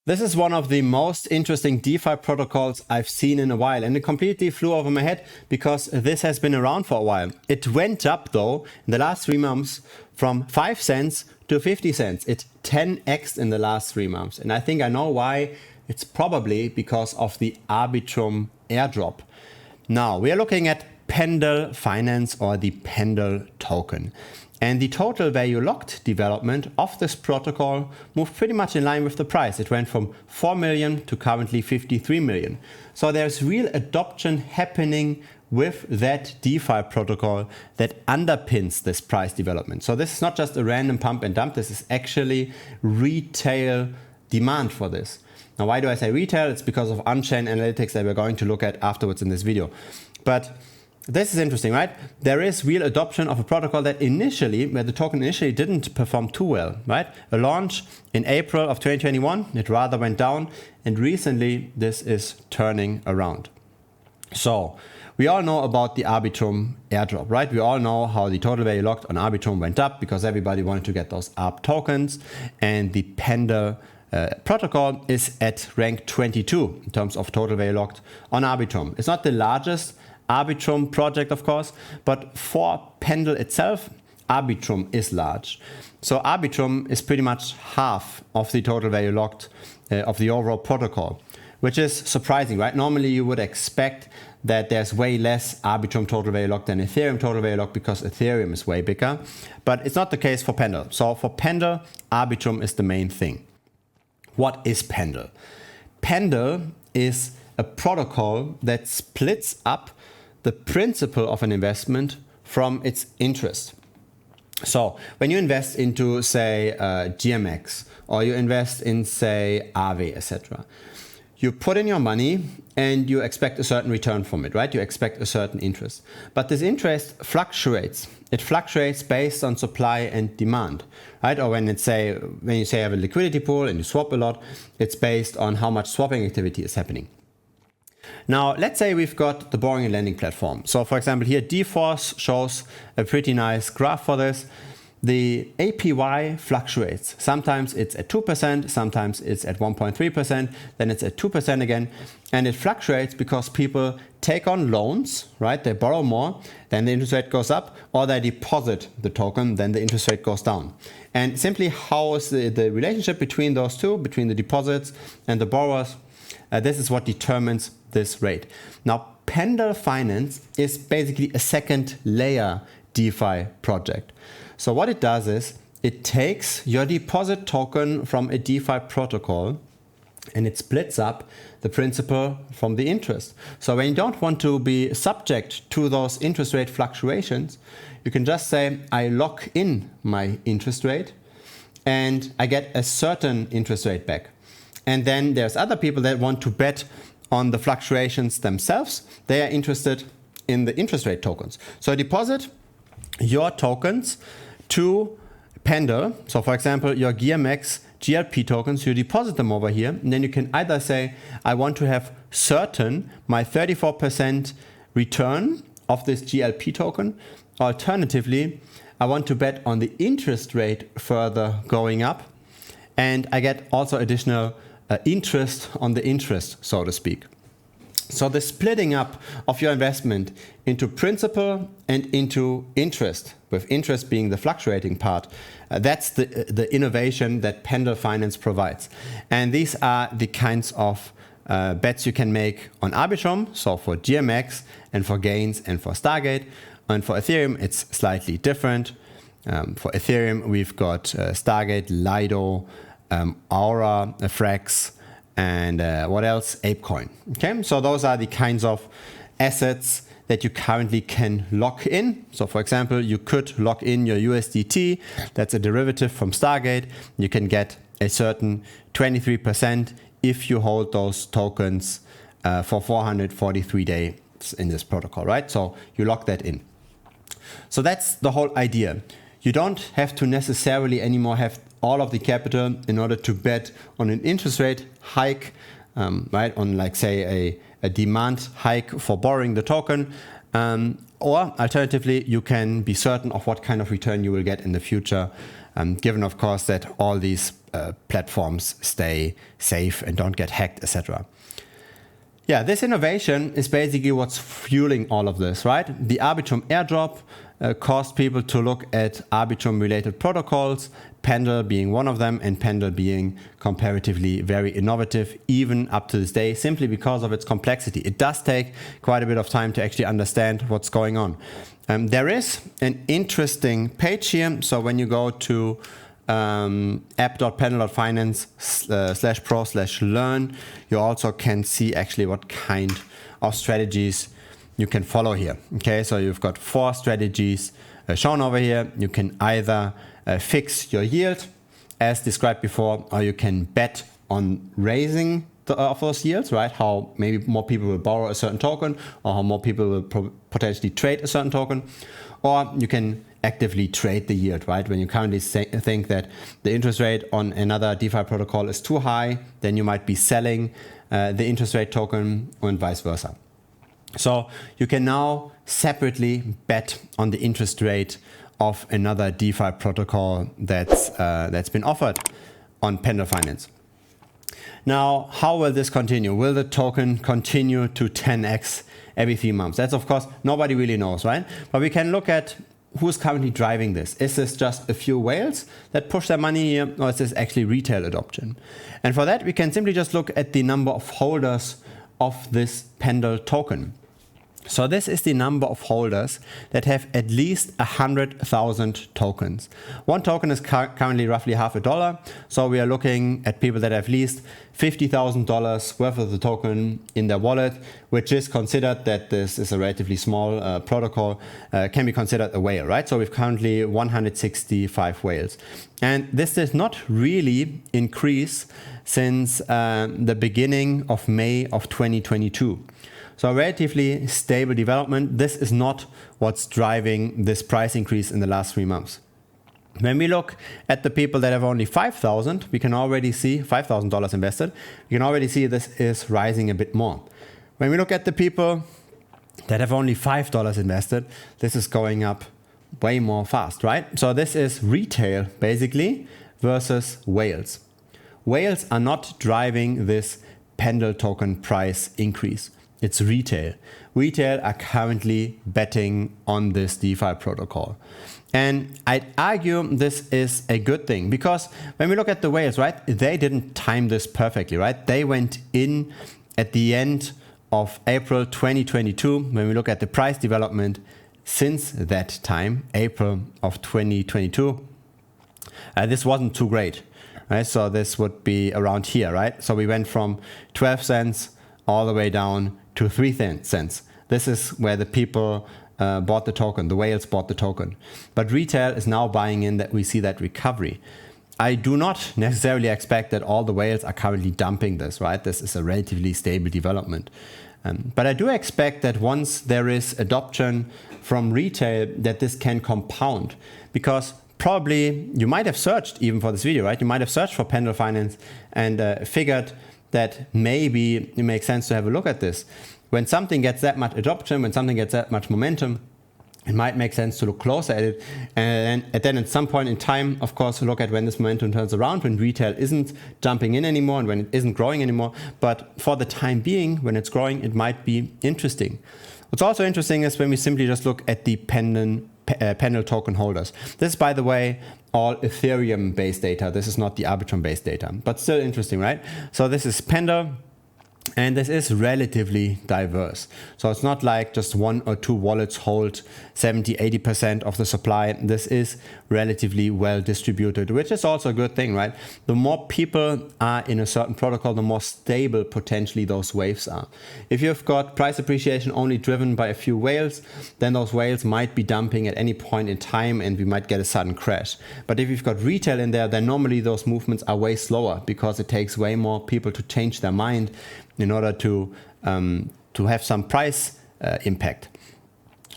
This is one of the most interesting DeFi protocols I've seen in a while, and it completely flew over my head because this has been around for a while. It went up though in the last 3 months from 5 cents to 50 cents. It 10x'd in the last 3 months, and I think I know why. It's probably because of the Arbitrum airdrop. Now we are looking at Pendle Finance, or the Pendle token. And the total value locked development of this protocol moved pretty much in line with the price. It went from 4 million to currently 53 million. So there's real adoption happening with that DeFi protocol that underpins this price development. So this is not just a random pump and dump. This is actually retail demand for this. Now, why do I say retail? It's because of on-chain analytics that we're going to look at afterwards in this video. But this is interesting, right? There is real adoption of a protocol that where the token initially didn't perform too well, right? A launch in April of 2021, it rather went down, and recently this is turning around. So we all know about the Arbitrum airdrop, right? We all know how the total value locked on Arbitrum went up because everybody wanted to get those ARB tokens, and the Pendle protocol is at rank 22 in terms of total value locked on Arbitrum. It's not the largest Arbitrum project, of course, but for Pendle itself, Arbitrum is large. So Arbitrum is pretty much half of the total value locked of the overall protocol, which is surprising, right? Normally you would expect that there's way less Arbitrum total value locked than Ethereum total value locked because Ethereum is way bigger, but it's not the case for Pendle. So for Pendle, Arbitrum is the main thing. What is Pendle? Pendle is a protocol that splits up the principal of an investment from its interest. So when you invest into, say, GMX, or you invest in, say, Aave, etc., you put in your money and you expect a certain return from it, right? You expect a certain interest. But this interest fluctuates. It fluctuates based on supply and demand, right? Or when you say you have a liquidity pool and you swap a lot, it's based on how much swapping activity is happening. Now, let's say we've got the borrowing and lending platform. So for example, here dForce shows a pretty nice graph for this. The APY fluctuates. Sometimes it's at 2%, sometimes it's at 1.3%, then it's at 2% again. And it fluctuates because people take on loans, right? They borrow more, then the interest rate goes up, or they deposit the token, then the interest rate goes down. And simply how is the relationship between those two, between the deposits and the borrowers? This is what determines this rate. Now, Pendle Finance is basically a second layer DeFi project. So what it does is it takes your deposit token from a DeFi protocol and it splits up the principal from the interest. So when you don't want to be subject to those interest rate fluctuations, you can just say, I lock in my interest rate and I get a certain interest rate back. And then there's other people that want to bet on the fluctuations themselves. They are interested in the interest rate tokens. So deposit your tokens to Pendle. So for example, your GMX GLP tokens, you deposit them over here. And then you can either say, I want to have certain my 34% return of this GLP token. Alternatively, I want to bet on the interest rate further going up. And I get also additional interest on the interest, so to speak. So the splitting up of your investment into principal and into interest, with interest being the fluctuating part, that's the innovation that Pendle Finance provides. And these are the kinds of bets you can make on Arbitrum, so for GMX and for Gains and for Stargate. And for Ethereum, it's slightly different. For Ethereum, we've got Stargate, Lido, Aura, Frax, and what else? ApeCoin. Okay, so those are the kinds of assets that you currently can lock in. So for example, you could lock in your USDT. That's a derivative from Stargate. You can get a certain 23% if you hold those tokens for 443 days in this protocol, right? So you lock that in. So that's the whole idea. You don't have to necessarily anymore have all of the capital in order to bet on an interest rate hike, right? On, like, say, a demand hike for borrowing the token, Or alternatively, you can be certain of what kind of return you will get in the future, given of course that all these platforms stay safe and don't get hacked, etc. Yeah, this innovation is basically what's fueling all of this, right? The Arbitrum airdrop caused people to look at Arbitrum related protocols, Pendle being one of them, and Pendle being comparatively very innovative, even up to this day, simply because of its complexity. It does take quite a bit of time to actually understand what's going on. There is an interesting page here. So when you go to app.pendle.finance/pro/learn, you also can see actually what kind of strategies you can follow here. Okay, so you've got 4 strategies shown over here. You can either fix your yield as described before, or you can bet on raising of those yields, right? How maybe more people will borrow a certain token, or how more people will potentially trade a certain token, or you can actively trade the yield, right? When you currently think that the interest rate on another DeFi protocol is too high, then you might be selling the interest rate token and vice versa. So you can now separately bet on the interest rate of another DeFi protocol that's been offered on Pendle Finance. Now, how will this continue? Will the token continue to 10x every 3 months? That's of course, nobody really knows, right? But we can look at who's currently driving this. Is this just a few whales that push their money here, or is this actually retail adoption? And for that, we can simply just look at the number of holders of this Pendle token. So this is the number of holders that have at least 100,000 tokens. One token is currently roughly $0.50. So we are looking at people that have at least $50,000 worth of the token in their wallet, which is considered that this is a relatively small protocol, can be considered a whale, right? So we've currently 165 whales. And this did not really increase since the beginning of May of 2022. So a relatively stable development. This is not what's driving this price increase in the last 3 months. When we look at the people that have only 5,000, we can already see $5,000 invested. We can already see this is rising a bit more. When we look at the people that have only $5 invested, this is going up way more fast, right? So this is retail basically versus whales. Whales are not driving this Pendle token price increase. It's retail. Retail are currently betting on this DeFi protocol. And I'd argue this is a good thing, because when we look at the whales, right, they didn't time this perfectly, right? They went in at the end of April 2022. When we look at the price development since that time, April of 2022, this wasn't too great, right? So this would be around here, right? So we went from 12 cents all the way down to 3 cents. This is where the people bought the token, the whales bought the token. But retail is now buying in that we see that recovery. I do not necessarily expect that all the whales are currently dumping this, right? This is a relatively stable development. But I do expect that once there is adoption from retail, that this can compound. Because probably you might have searched even for this video, right? You might have searched for Pendle Finance and figured that maybe it makes sense to have a look at this. When something gets that much adoption, when something gets that much momentum, it might make sense to look closer at it. And then at some point in time, of course, look at when this momentum turns around, when retail isn't jumping in anymore and when it isn't growing anymore. But for the time being, when it's growing, it might be interesting. What's also interesting is when we simply just look at the Pendle token holders. This is, by the way, all Ethereum-based data. This is not the Arbitrum-based data, but still interesting, right? So this is Pendle, and this is relatively diverse. So it's not like just 1 or 2 wallets hold 70-80% of the supply. This is relatively well distributed, which is also a good thing, right? The more people are in a certain protocol, the more stable potentially those waves are. If you've got price appreciation only driven by a few whales, then those whales might be dumping at any point in time and we might get a sudden crash. But if you've got retail in there, then normally those movements are way slower because it takes way more people to change their mind in order to have some price impact.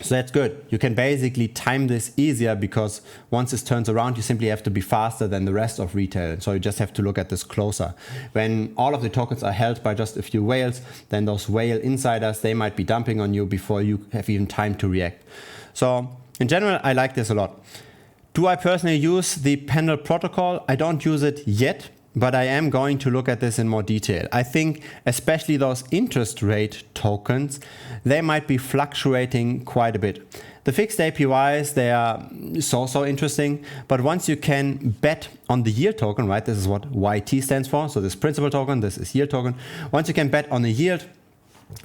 So that's good. You can basically time this easier because once this turns around, you simply have to be faster than the rest of retail. So you just have to look at this closer. When all of the tokens are held by just a few whales, then those whale insiders, they might be dumping on you before you have even time to react. So in general, I like this a lot. Do I personally use the Pendle protocol? I don't use it yet, but I am going to look at this in more detail. I think especially those interest rate tokens, they might be fluctuating quite a bit. The fixed APYs, they are so interesting, but once you can bet on the yield token, right? This is what YT stands for. So this principal token, this is yield token. Once you can bet on the yield,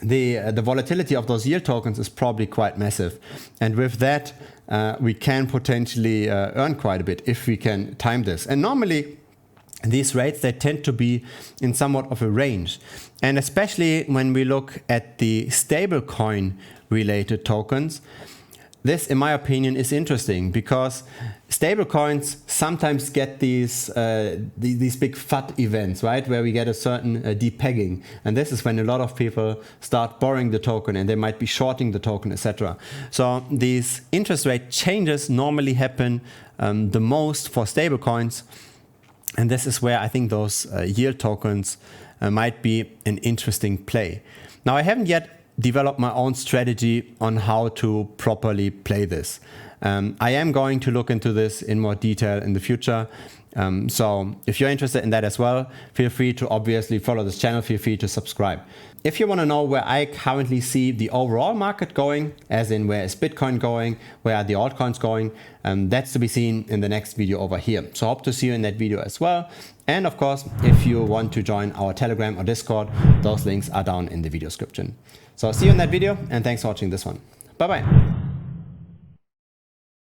the volatility of those yield tokens is probably quite massive. And with that, we can potentially earn quite a bit if we can time this. And normally, these rates, they tend to be in somewhat of a range. And especially when we look at the stablecoin related tokens, this, in my opinion, is interesting because stablecoins sometimes get these big FUD events, right? Where we get a certain depegging. And this is when a lot of people start borrowing the token and they might be shorting the token, etc. So these interest rate changes normally happen the most for stablecoins. And this is where I think those yield tokens might be an interesting play. Now, I haven't yet developed my own strategy on how to properly play this. I am going to look into this in more detail in the future. So if you're interested in that as well, feel free to obviously follow this channel, feel free to subscribe. If you want to know where I currently see the overall market going, as in where is Bitcoin going, where are the altcoins going, that's to be seen in the next video over here. So I hope to see you in that video as well. And of course, if you want to join our Telegram or Discord, those links are down in the video description. So see you in that video and thanks for watching this one. Bye bye.